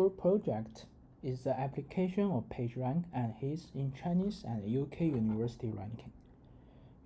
Our project is the application of PageRank and HIS in Chinese and UK university ranking.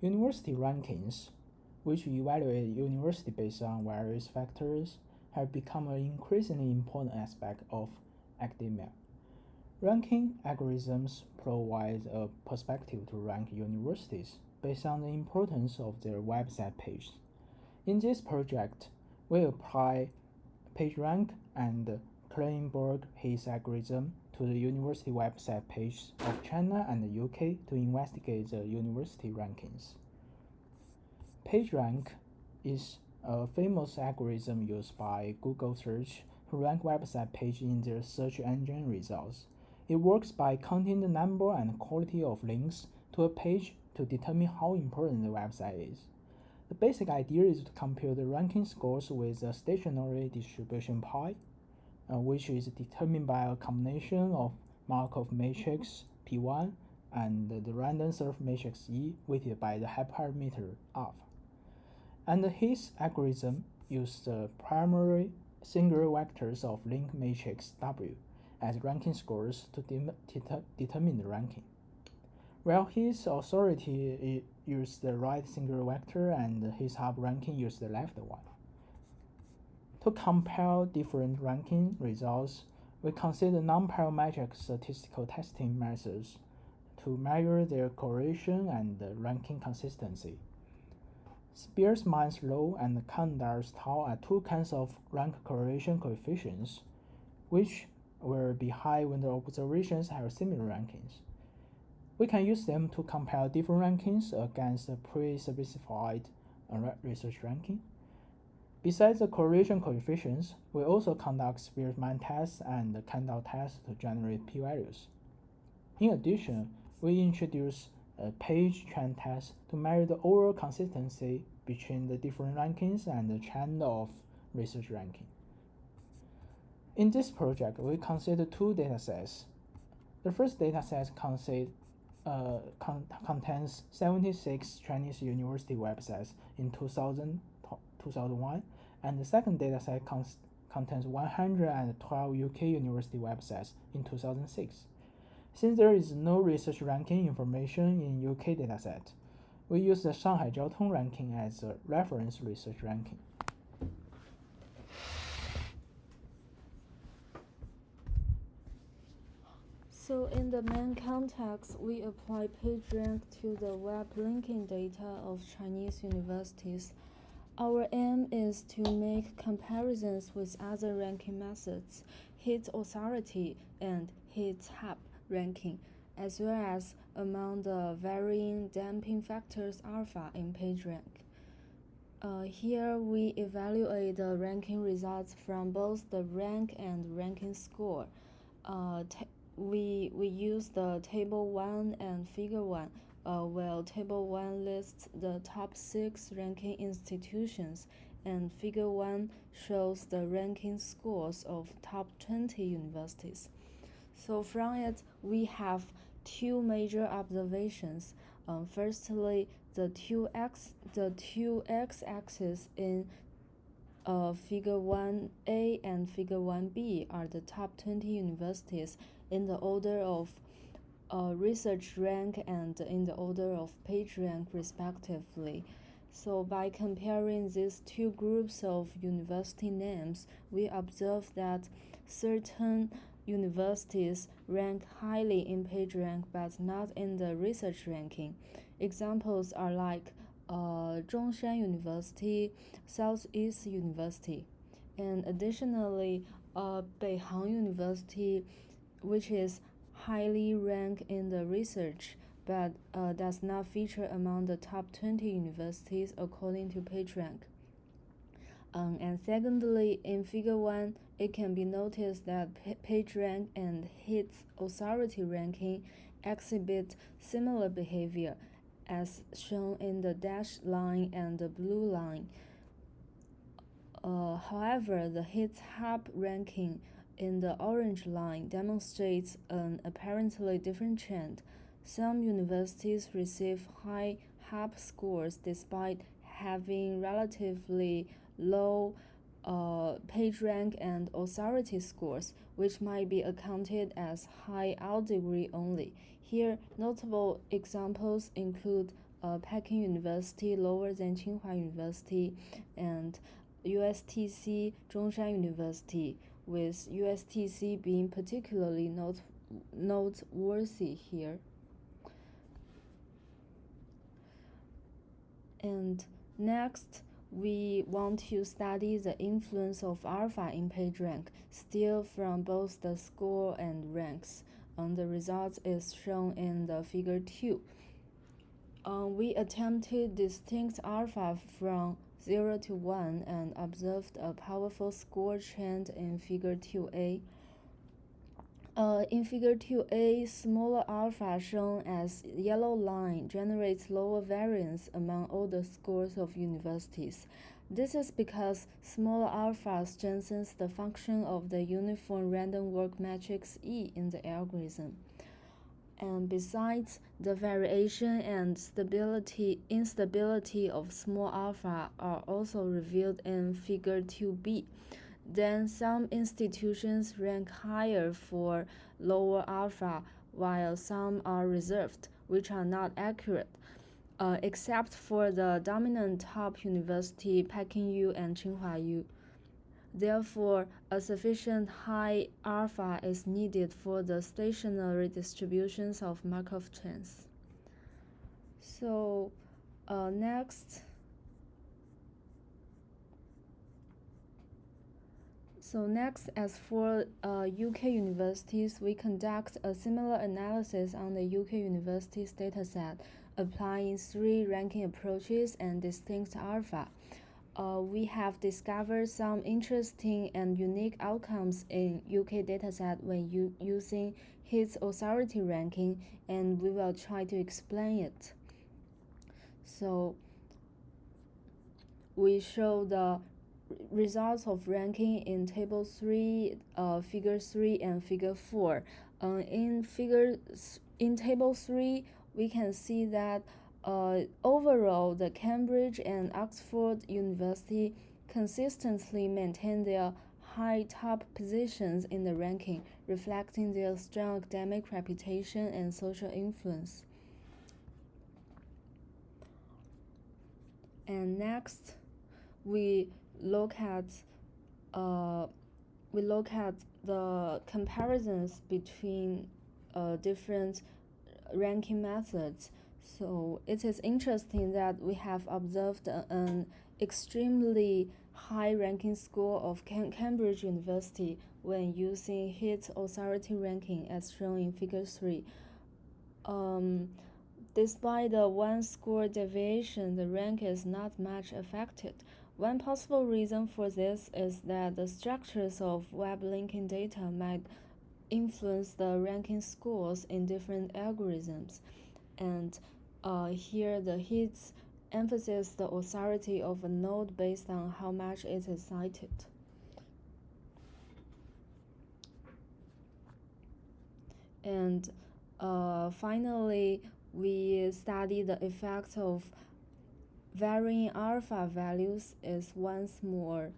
University rankings, which evaluate university based on various factors, have become an increasingly important aspect of academia. Ranking algorithms provide a perspective to rank universities based on the importance of their website pages. In this project, we apply PageRank and Kleinberg-His algorithm to the university website pages of China and the UK to investigate the university rankings. PageRank is a famous algorithm used by Google Search to rank website pages in their search engine results. It works by counting the number and quality of links to a page to determine how important the website is. The basic idea is to compare the ranking scores with a stationary distribution pie, which is determined by a combination of Markov matrix P1 and the random surf matrix E weighted by the hyperparameter alpha. And his algorithm uses the primary singular vectors of link matrix W as ranking scores to determine the ranking. While his authority uses the right singular vector and his hub ranking uses the left one. To compare different ranking results, we consider non-parametric statistical testing methods to measure their correlation and ranking consistency. Spearman's law and Kandar's tau are two kinds of rank correlation coefficients, which will be high when the observations have similar rankings. We can use them to compare different rankings against a pre-specified research ranking. Besides the correlation coefficients, we also conduct Spearman tests and Kandar tests to generate p-values. In addition, we introduce a page trend test to measure the overall consistency between the different rankings and the trend of research ranking. In this project, we consider two datasets. The first dataset contains 76 Chinese university websites in 2001, and the second dataset contains 112 UK university websites in 2006. Since there is no research ranking information in UK dataset, we use the Shanghai Jiaotong ranking as a reference research ranking. So in the main context, we apply PageRank to the web linking data of Chinese universities. Our aim is to make comparisons with other ranking methods, HIT authority and HIT hub ranking, as well as among the varying damping factors alpha in PageRank. Here we evaluate the ranking results from both the rank and ranking score. We use the Table 1 and Figure 1, while Table 1 lists the top 6 ranking institutions, and Figure 1 shows the ranking scores of top 20 universities. So from it, we have two major observations. Firstly, the two x-axis in Figure 1a and Figure 1b are the top 20 universities in the order of research rank and in the order of page rank respectively. So by comparing these two groups of university names, we observe that certain universities rank highly in PageRank but not in the research ranking. Examples are like Zhongshan University, Southeast University, and additionally Beihang University, which is highly ranked in the research but does not feature among the top 20 universities according to PageRank. And secondly, in Figure 1, it can be noticed that PageRank and HIT's authority ranking exhibit similar behavior as shown in the dashed line and the blue line. However, the HIT's hub ranking in the orange line demonstrates an apparently different trend. Some universities receive high hub scores despite having relatively low PageRank and authority scores, which might be accounted as high L degree only. Here, notable examples include Peking University lower than Tsinghua University and USTC Zhongshan University, with USTC being particularly noteworthy here. And next, we want to study the influence of alpha in PageRank, still from both the score and ranks. The result is shown in the figure 2. We attempted distinct alpha from 0 to 1 and observed a powerful score trend in figure 2a. In figure 2a, smaller alpha shown as yellow line generates lower variance among all the scores of universities. This is because smaller alpha strengthens the function of the uniform random walk matrix E in the algorithm. And besides, the variation and instability of small alpha are also revealed in figure 2b. Then some institutions rank higher for lower alpha, while some are reserved, which are not accurate, except for the dominant top university Peking U and Tsinghua U. Therefore, a sufficient high alpha is needed for the stationary distributions of Markov chains. So, next, as for UK universities, we conduct a similar analysis on the UK universities dataset, applying 3 ranking approaches and distinct alpha. We have discovered some interesting and unique outcomes in UK dataset when using HIT's authority ranking, and we will try to explain it. So, we show the results of ranking in table 3, figure 3, and figure 4. In table 3, we can see that overall, the Cambridge and Oxford University consistently maintain their high top positions in the ranking, reflecting their strong academic reputation and social influence. And next, we look at the comparisons between different ranking methods. So it is interesting that we have observed an extremely high ranking score of Cambridge University when using HIT authority ranking as shown in figure 3. Despite the 1 score deviation, the rank is not much affected. One possible reason for this is that the structures of web linking data might influence the ranking scores in different algorithms. And here the HITs emphasize the authority of a node based on how much it is cited. And finally, we study the effect of varying alpha values is once more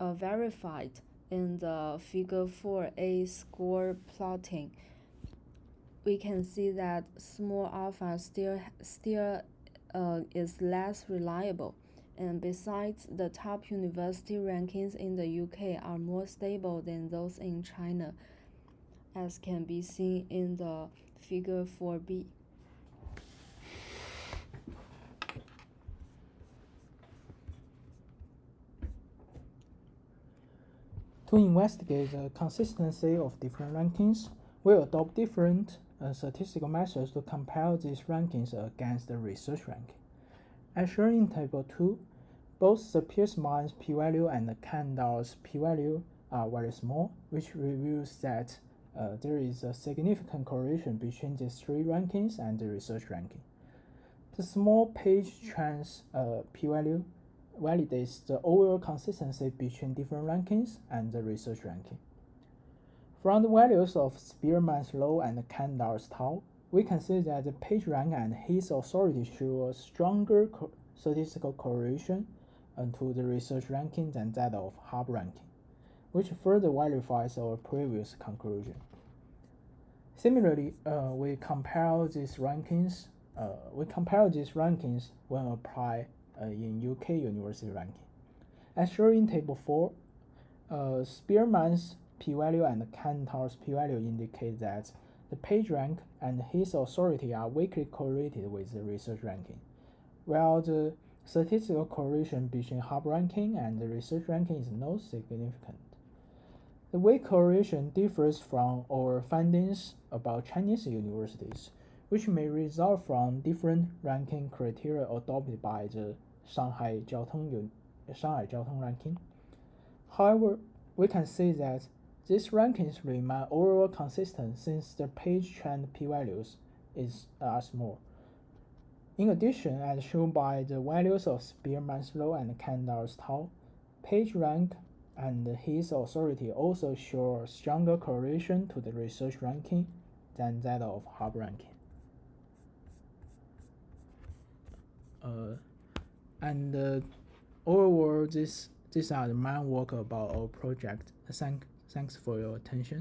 verified in the figure 4a score plotting. We can see that small alpha still is less reliable, and besides, the top university rankings in the UK are more stable than those in China, as can be seen in the figure 4b. To investigate the consistency of different rankings, we adopt different statistical methods to compare these rankings against the research ranking. As shown in Table 2, both the Pearce-Mines p-value and the Kendall's p-value are very small, which reveals that there is a significant correlation between these 3 rankings and the research ranking. The small page trans p-value validates the overall consistency between different rankings and the research ranking. From the values of Spearman's law and Kendall's tau, we can see that the PageRank and HIT's authority show a stronger statistical correlation to the research ranking than that of hub ranking, which further verifies our previous conclusion. Similarly, we compare these rankings when applied in UK university ranking. As shown in Table 4, Spearman's p-value and Cantor's p-value indicate that the PageRank and his authority are weakly correlated with the research ranking, while the statistical correlation between hub ranking and the research ranking is not significant. The weak correlation differs from our findings about Chinese universities, which may result from different ranking criteria adopted by the Shanghai Jiao Tong ranking. However, we can see that these rankings remain overall consistent since the page trend p-values are small. In addition, as shown by the values of Spearman's law and Cantor's tau, PageRank and his authority also show a stronger correlation to the research ranking than that of hub ranking. Overall, these are the main work about our project. Thanks for your attention.